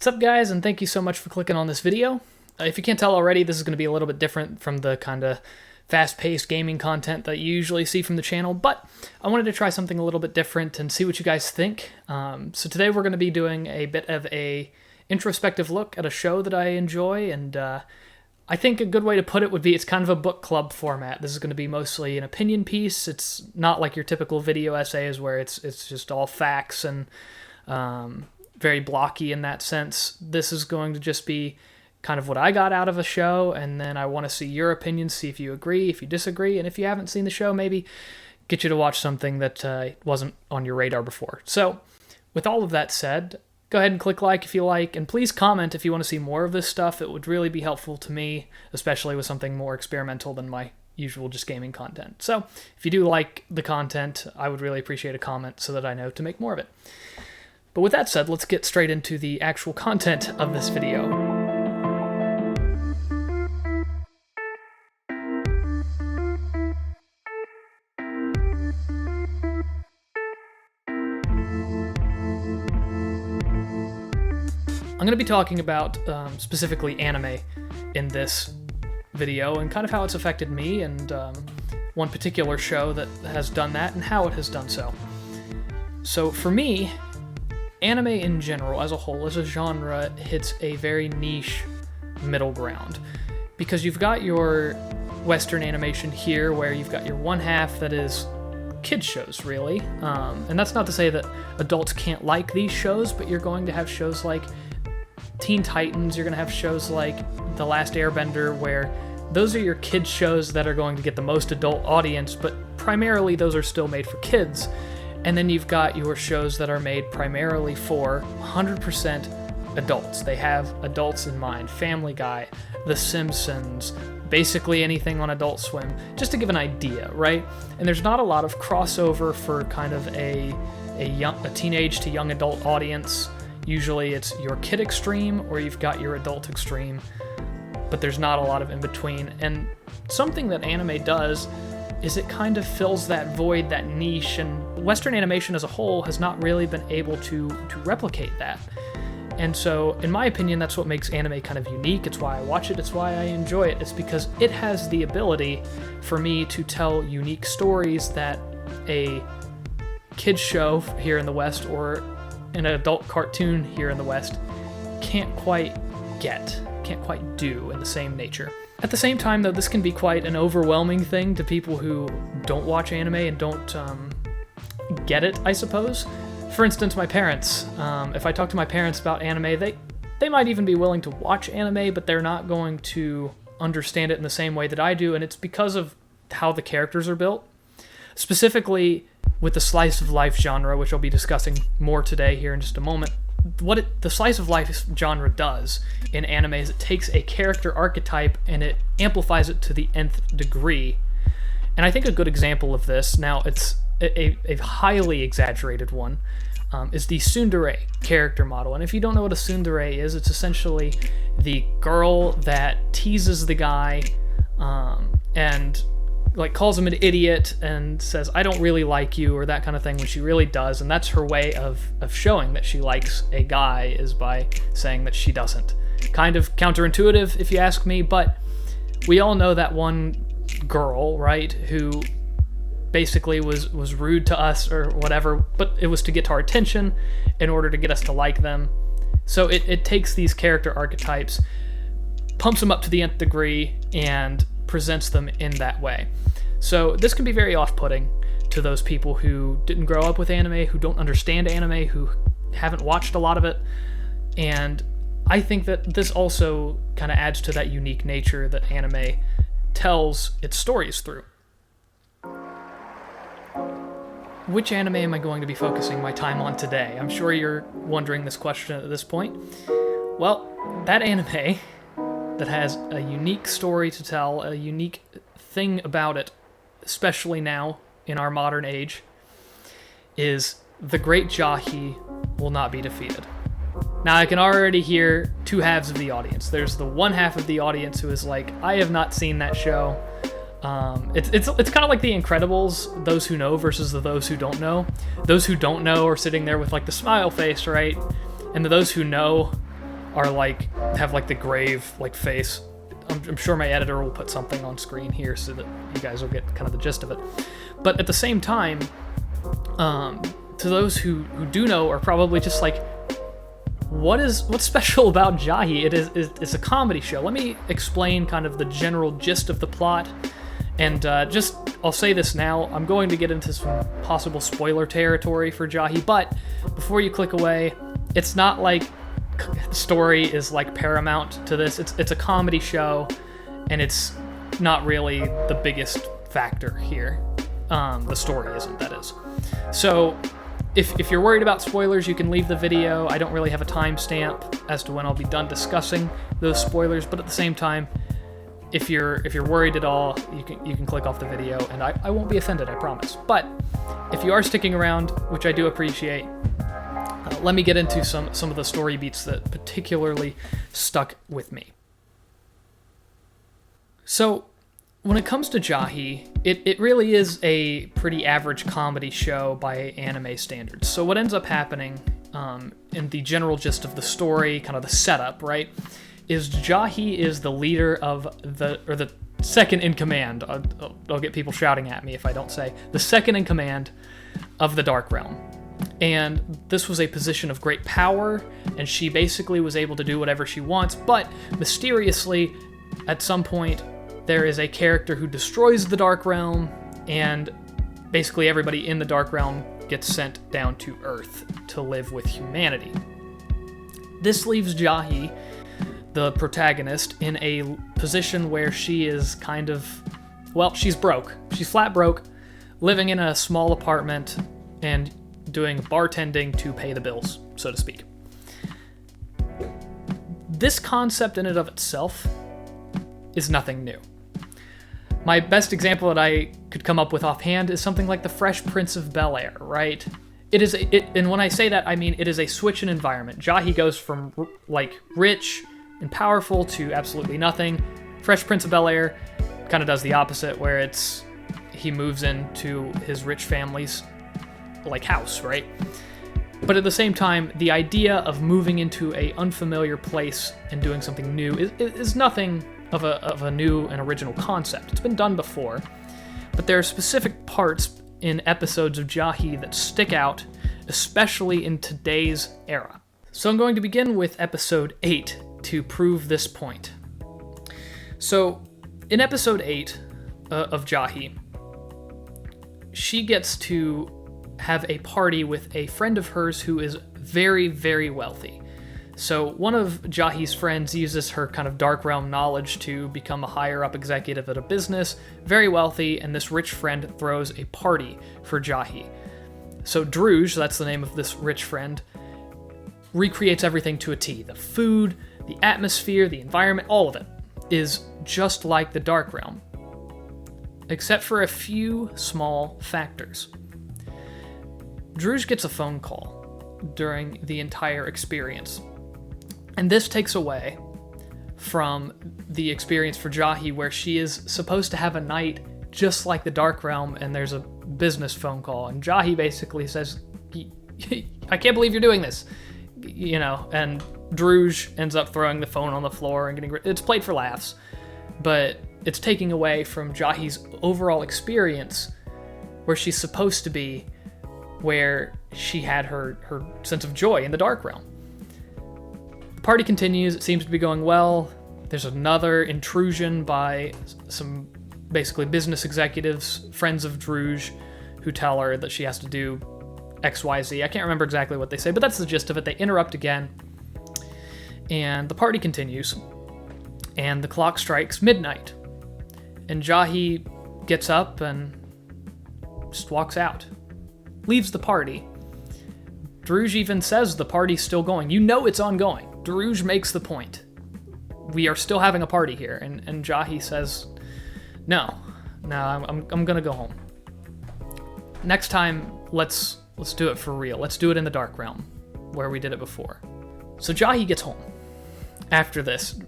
What's up, guys, and thank you so much for clicking on this video. If you can't tell already, this is going to be a little bit different from the kind of fast-paced gaming content that you usually see from the channel, but I wanted to try something a little bit different and see what you guys think. So today we're going to be doing a bit of a introspective look at a show that I enjoy, and I think a good way to put it would be it's kind of a book club format. This is going to be mostly an opinion piece. It's not like your typical video essays where it's just all facts and very blocky in that sense. This is going to just be kind of what I got out of a show, and then I want to see your opinions, see if you agree, if you disagree, and if you haven't seen the show, maybe get you to watch something that wasn't on your radar before. So, with all of that said, go ahead and click like if you like, and please comment if you want to see more of this stuff. It would really be helpful to me, especially with something more experimental than my usual just gaming content. So, if you do like the content, I would really appreciate a comment so that I know to make more of it. But with that said, let's get straight into the actual content of this video. I'm going to be talking about specifically anime in this video and kind of how it's affected me, and one particular show that has done that and how it has done so. So for me, anime in general as a whole, as a genre, hits a very niche middle ground, because you've got your Western animation here where you've got your one half that is kids shows, really, and that's not to say that adults can't like these shows, but you're going to have shows like Teen Titans, you're going to have shows like The Last Airbender, where those are your kids shows that are going to get the most adult audience, but primarily those are still made for kids. And then you've got your shows that are made primarily for 100% adults. They have adults in mind. Family Guy, The Simpsons, basically anything on Adult Swim, just to give an idea, right? And there's not a lot of crossover for kind of a teenage to young adult audience. Usually it's your kid extreme or you've got your adult extreme, but there's not a lot of in between. And something that anime does is it kind of fills that void, that niche, and Western animation as a whole has not really been able to replicate that. And so, in my opinion, that's what makes anime kind of unique. It's why I watch it, it's why I enjoy it. It's because it has the ability for me to tell unique stories that a kid's show here in the West or an adult cartoon here in the West can't quite do in the same nature. At the same time, though, this can be quite an overwhelming thing to people who don't watch anime and don't get it, I suppose. For instance, my parents. If I talk to my parents about anime, they might even be willing to watch anime, but they're not going to understand it in the same way that I do, and it's because of how the characters are built. Specifically, with the slice of life genre, which I'll be discussing more today here in just a moment, the slice of life genre does in anime is it takes a character archetype and it amplifies it to the nth degree. And I think a good example of this, now it's a highly exaggerated one, is the tsundere character model. And if you don't know what a tsundere is, it's essentially the girl that teases the guy and like calls him an idiot and says, I don't really like you, or that kind of thing, when she really does. And that's her way of showing that she likes a guy, is by saying that she doesn't. Kind of counterintuitive, if you ask me, but we all know that one girl, right, who basically was rude to us or whatever, but it was to get our attention in order to get us to like them. So it takes these character archetypes, pumps them up to the nth degree, and presents them in that way. So this can be very off-putting to those people who didn't grow up with anime, who don't understand anime, who haven't watched a lot of it. And I think that this also kind of adds to that unique nature that anime tells its stories through. Which anime am I going to be focusing my time on today? I'm sure you're wondering this question at this point. Well, that anime that has a unique story to tell, a unique thing about it, especially now in our modern age, is The Great Jaahi Will Not Be Defeated. Now, I can already hear two halves of the audience. There's the one half of the audience who is like, I have not seen that show. It's kind of like The Incredibles, those who know versus those who don't know. Those who don't know are sitting there with like the smile face, right? And those who know are like, have like the grave like face. I'm sure my editor will put something on screen here so that you guys will get kind of the gist of it. But at the same time, to those who do know are probably just like, what's special about Jaahi? It's a comedy show. Let me explain kind of the general gist of the plot. And I'll say this now, I'm going to get into some possible spoiler territory for Jaahi, but before you click away, it's not like the story is like paramount to this. It's a comedy show, and it's not really the biggest factor here. The story isn't, that is. So if you're worried about spoilers, you can leave the video. I don't really have a timestamp as to when I'll be done discussing those spoilers, but at the same time, if you're worried at all, you can click off the video, and I won't be offended, I promise. But if you are sticking around, which I do appreciate, let me get into some of the story beats that particularly stuck with me. So, when it comes to Jaahi, it really is a pretty average comedy show by anime standards. So what ends up happening, in the general gist of the story, kind of the setup, right, is Jaahi is the leader of the second in command. I'll get people shouting at me if I don't say the second in command of the Dark Realm. And this was a position of great power, and she basically was able to do whatever she wants, but mysteriously, at some point, there is a character who destroys the Dark Realm, and basically everybody in the Dark Realm gets sent down to Earth to live with humanity. This leaves Jaahi, the protagonist, in a position where she is kind of, well, she's broke. She's flat broke, living in a small apartment, and doing bartending to pay the bills, so to speak. This concept in and of itself is nothing new. My best example that I could come up with offhand is something like the Fresh Prince of Bel-Air, right? And when I say that, I mean it is a switch in environment. Jaahi goes from like rich and powerful to absolutely nothing. Fresh Prince of Bel-Air kind of does the opposite, where he moves into his rich family's like house, right? But at the same time, the idea of moving into a unfamiliar place and doing something new is nothing of a new and original concept. It's been done before, but there are specific parts in episodes of Jaahi that stick out, especially in today's era. So I'm going to begin with episode 8 to prove this point. So in episode 8 of Jaahi, she gets to have a party with a friend of hers who is very, very wealthy. So one of Jaahi's friends uses her kind of Dark Realm knowledge to become a higher up executive at a business, very wealthy, and this rich friend throws a party for Jaahi. So Druj, that's the name of this rich friend, recreates everything to a T. The food, the atmosphere, the environment, all of it is just like the Dark Realm, except for a few small factors. Druj gets a phone call during the entire experience, and this takes away from the experience for Jaahi, where she is supposed to have a night just like the Dark Realm, and there's a business phone call, and Jaahi basically says, I can't believe you're doing this, and Druj ends up throwing the phone on the floor and it's played for laughs, but it's taking away from Jaahi's overall experience where she's supposed to be, where she had her sense of joy in the Dark Realm. The party continues, it seems to be going well. There's another intrusion by some basically business executives, friends of Druj, who tell her that she has to do XYZ. I can't remember exactly what they say, but that's the gist of it. They interrupt again, and the party continues, and the clock strikes midnight, and Jaahi gets up and just walks out. Leaves the party. Druj even says the party's still going. You know it's ongoing. Druj makes the point. We are still having a party here. And Jaahi says, no, I'm gonna go home. Next time, let's do it for real. Let's do it in the Dark Realm, where we did it before. So Jaahi gets home after this,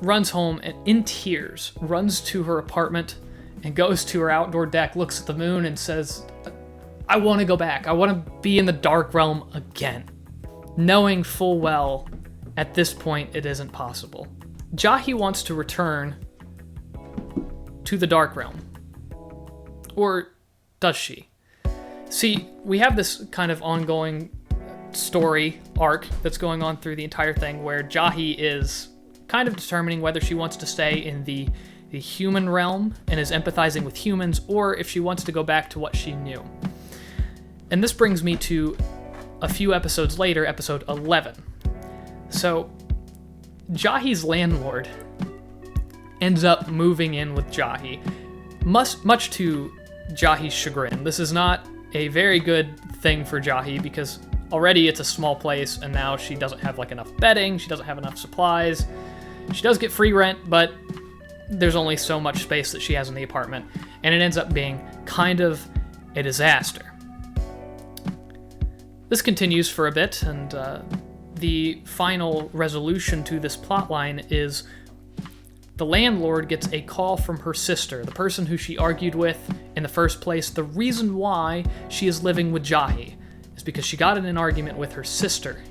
runs home, and in tears, runs to her apartment and goes to her outdoor deck, looks at the moon, and says, I want to go back. I want to be in the Dark Realm again. Knowing full well at this point it isn't possible. Jaahi wants to return to the Dark Realm. Or does she? See, we have this kind of ongoing story arc that's going on through the entire thing where Jaahi is kind of determining whether she wants to stay in the human realm and is empathizing with humans, or if she wants to go back to what she knew. And this brings me to a few episodes later, episode 11. So, Jaahi's landlord ends up moving in with Jaahi, much to Jaahi's chagrin. This is not a very good thing for Jaahi because already it's a small place and now she doesn't have like enough bedding, she doesn't have enough supplies. She does get free rent, but there's only so much space that she has in the apartment, and it ends up being kind of a disaster. This continues for a bit, and the final resolution to this plotline is the landlord gets a call from her sister, the person who she argued with in the first place. The reason why she is living with Jaahi is because she got in an argument with her sister.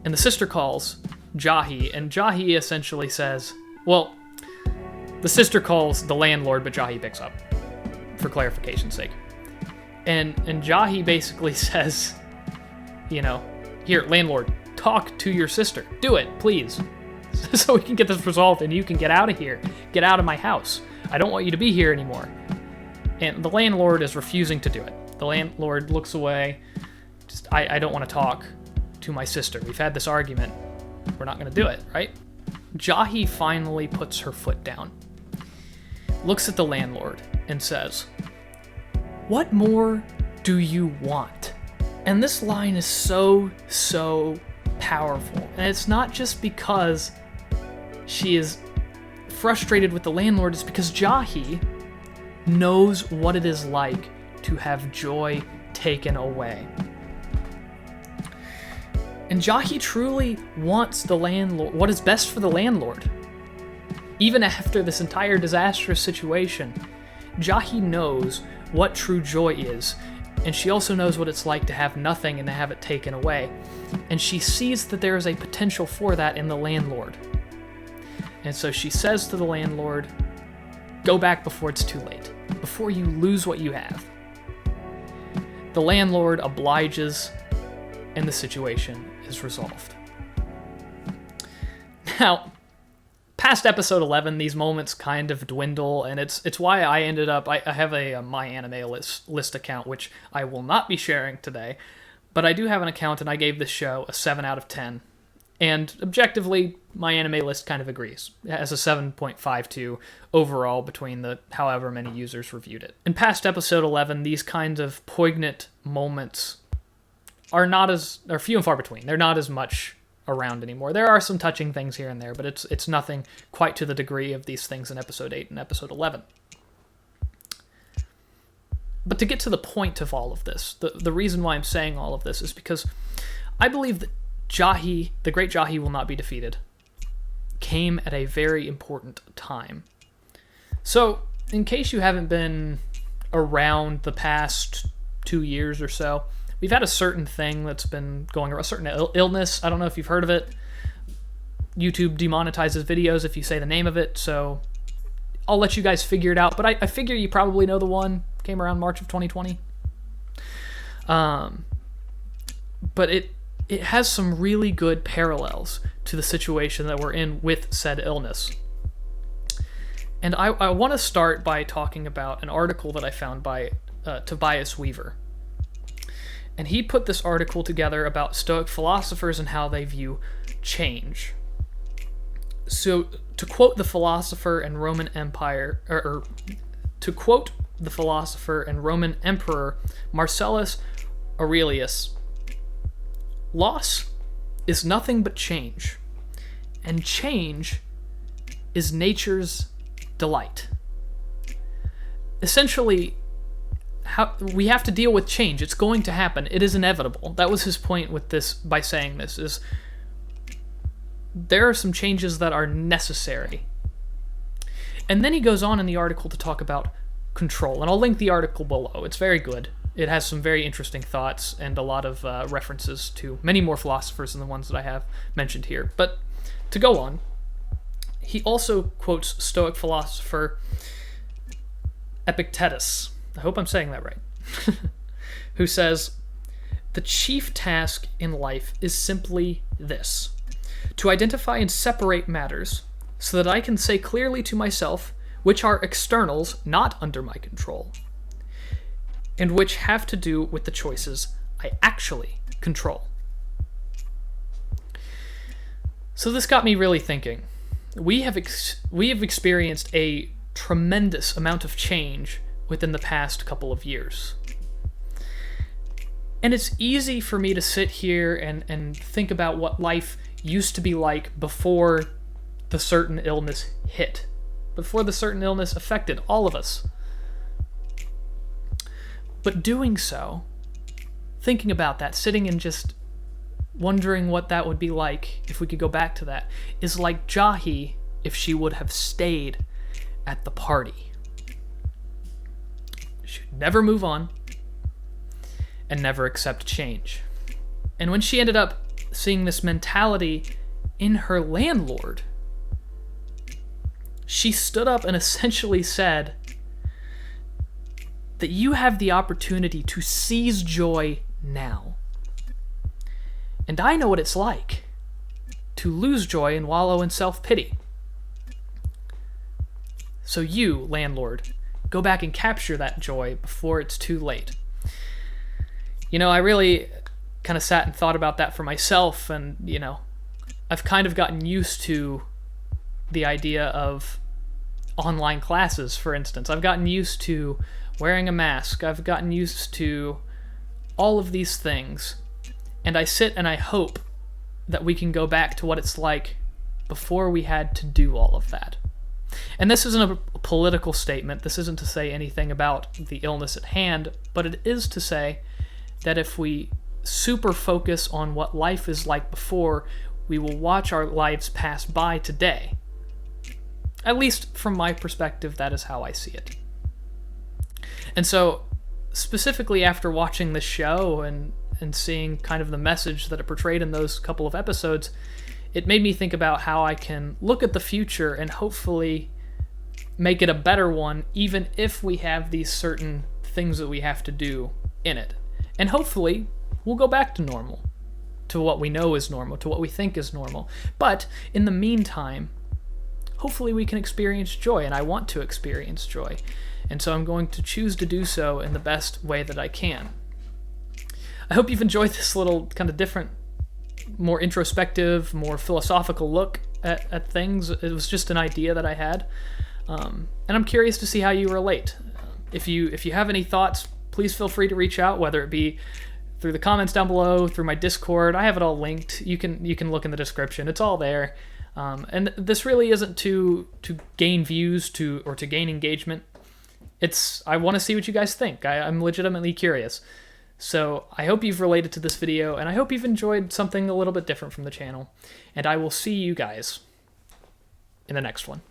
And the sister calls Jaahi, and Jaahi essentially says, well, the sister calls the landlord, but Jaahi picks up, for clarification's sake. And Jaahi basically says, you know, here, landlord, talk to your sister. Do it, please. So we can get this resolved and you can get out of here. Get out of my house. I don't want you to be here anymore. And the landlord is refusing to do it. The landlord looks away. I don't want to talk to my sister. We've had this argument. We're not going to do it, right? Jaahi finally puts her foot down, looks at the landlord, and says, "What more do you want?" And this line is so powerful. And it's not just because she is frustrated with the landlord, it's because Jaahi knows what it is like to have joy taken away. And Jaahi truly wants the landlord, what is best for the landlord. Even after this entire disastrous situation, Jaahi knows what true joy is, and she also knows what it's like to have nothing and to have it taken away. And she sees that there is a potential for that in the landlord. And so she says to the landlord, go back before it's too late, before you lose what you have. The landlord obliges, and the situation is resolved. Now, past episode 11, these moments kind of dwindle, and it's why I ended up, I have a My Anime list account, which I will not be sharing today, but I do have an account, and I gave this show a 7 out of 10. And objectively, My Anime List kind of agrees. It has a 7.52 overall between the however many users reviewed it. In past episode 11, these kinds of poignant moments are few and far between. They're not as much around anymore. There are some touching things here and there, but it's nothing quite to the degree of these things in episode 8 and episode 11. But to get to the point of all of this, the reason why I'm saying all of this is because I believe that Jaahi, the great Jaahi will not be defeated, came at a very important time. So, in case you haven't been around the past 2 years or so, we've had a certain thing that's been going around, a certain illness. I don't know if you've heard of it. YouTube demonetizes videos if you say the name of it, so I'll let you guys figure it out. But I figure you probably know the one. Came around March of 2020. But it has some really good parallels to the situation that we're in with said illness. And I want to start by talking about an article that I found by Tobias Weaver. And he put this article together about Stoic philosophers and how they view change. So, to quote the philosopher and Roman Empire, or to quote the philosopher and Roman Emperor Marcellus Aurelius, loss is nothing but change, and change is nature's delight. Essentially, we have to deal with change. It's going to happen. It is inevitable. That was his point with this, by saying this, is there are some changes that are necessary. And then he goes on in the article to talk about control, and I'll link the article below. It's very good. It has some very interesting thoughts and a lot of references to many more philosophers than the ones that I have mentioned here. But to go on, he also quotes Stoic philosopher Epictetus, I hope I'm saying that right, who says, "The chief task in life is simply this: to identify and separate matters so that I can say clearly to myself which are externals not under my control, and which have to do with the choices I actually control." So this got me really thinking. We have experienced a tremendous amount of change within the past couple of years. And it's easy for me to sit here and think about what life used to be like before the certain illness hit, before the certain illness affected all of us. But doing so, thinking about that, sitting and just wondering what that would be like if we could go back to that, is like Jaahi if she would have stayed at the party. She would never move on and never accept change. And when she ended up seeing this mentality in her landlord, she stood up and essentially said that you have the opportunity to seize joy now. And I know what it's like to lose joy and wallow in self-pity. So you, landlord, go back and capture that joy before it's too late. You know, I really kind of sat and thought about that for myself, and, you know, I've kind of gotten used to the idea of online classes, for instance. I've gotten used to wearing a mask. I've gotten used to all of these things. And I sit and I hope that we can go back to what it's like before we had to do all of that. And this isn't a political statement. This isn't to say anything about the illness at hand, but it is to say that if we super focus on what life is like before, we will watch our lives pass by today. At least from my perspective, that is how I see it. And so, specifically after watching this show and seeing kind of the message that it portrayed in those couple of episodes, it made me think about how I can look at the future and hopefully make it a better one, even if we have these certain things that we have to do in it. And hopefully, we'll go back to normal, to what we know is normal, to what we think is normal. But in the meantime, hopefully we can experience joy, and I want to experience joy. And so I'm going to choose to do so in the best way that I can. I hope you've enjoyed this little kind of different, more introspective, more philosophical look at things. It was just an idea that I had. And I'm curious to see how you relate. If you have any thoughts, please feel free to reach out, whether it be through the comments down below, through my Discord. I have it all linked. You can look in the description. It's all there. And this really isn't to gain views or to gain engagement. I want to see what you guys think. I'm legitimately curious. So I hope you've related to this video, and I hope you've enjoyed something a little bit different from the channel. And I will see you guys in the next one.